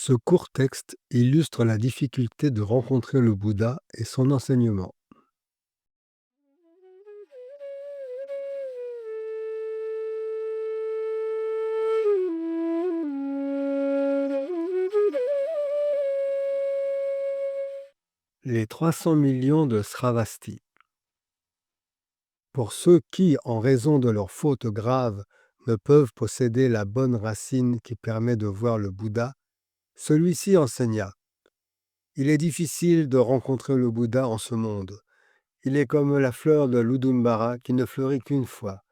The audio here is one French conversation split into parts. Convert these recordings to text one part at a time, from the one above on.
Ce court texte illustre la difficulté de rencontrer le Bouddha et son enseignement. Les 300 millions de Sravasti. Pour ceux qui, en raison de leurs fautes graves, ne peuvent posséder la bonne racine qui permet de voir le Bouddha, celui-ci enseigna: il est difficile de rencontrer le Bouddha en ce monde. Il est comme la fleur de l'Udumbara qui ne fleurit qu'une fois.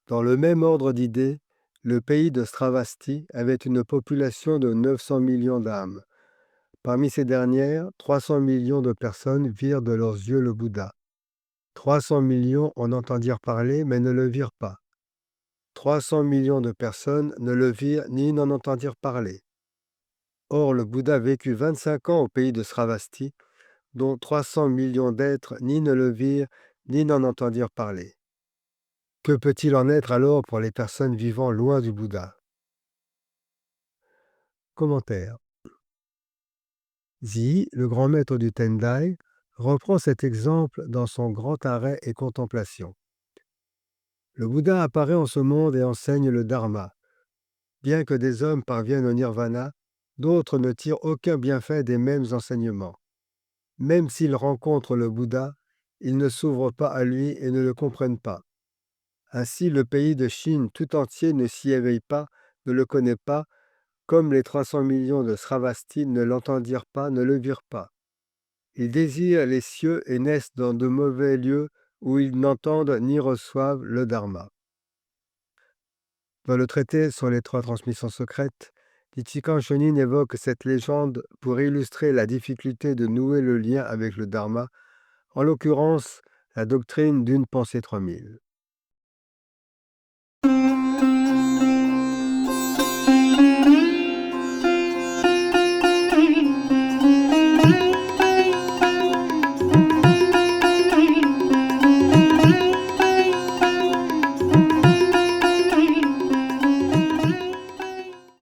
Dans le même ordre d'idées, le pays de Stravasti avait une population de 900 millions d'âmes. Parmi ces dernières, 300 millions de personnes virent de leurs yeux le Bouddha. 300 millions en entendirent parler mais ne le virent pas. 300 millions de personnes ne le virent ni n'en entendirent parler. Or, le Bouddha vécut 25 ans au pays de Sravasti, dont 300 millions d'êtres ni ne le virent ni n'en entendirent parler. Que peut-il en être alors pour les personnes vivant loin du Bouddha? Commentaire. Zi, le grand maître du Tendai, reprend cet exemple dans son grand arrêt et contemplation. Le Bouddha apparaît en ce monde et enseigne le Dharma. Bien que des hommes parviennent au nirvana, d'autres ne tirent aucun bienfait des mêmes enseignements. Même s'ils rencontrent le Bouddha, ils ne s'ouvrent pas à lui et ne le comprennent pas. Ainsi, le pays de Chine tout entier ne s'y éveille pas, ne le connaît pas, comme les 300 millions de Sravasti ne l'entendirent pas, ne le virent pas. Ils désirent les cieux et naissent dans de mauvais lieux où ils n'entendent ni reçoivent le Dharma. Dans le traité sur les 3 transmissions secrètes, Nichikan Shonin évoque cette légende pour illustrer la difficulté de nouer le lien avec le Dharma, en l'occurrence la doctrine d'une pensée 3000.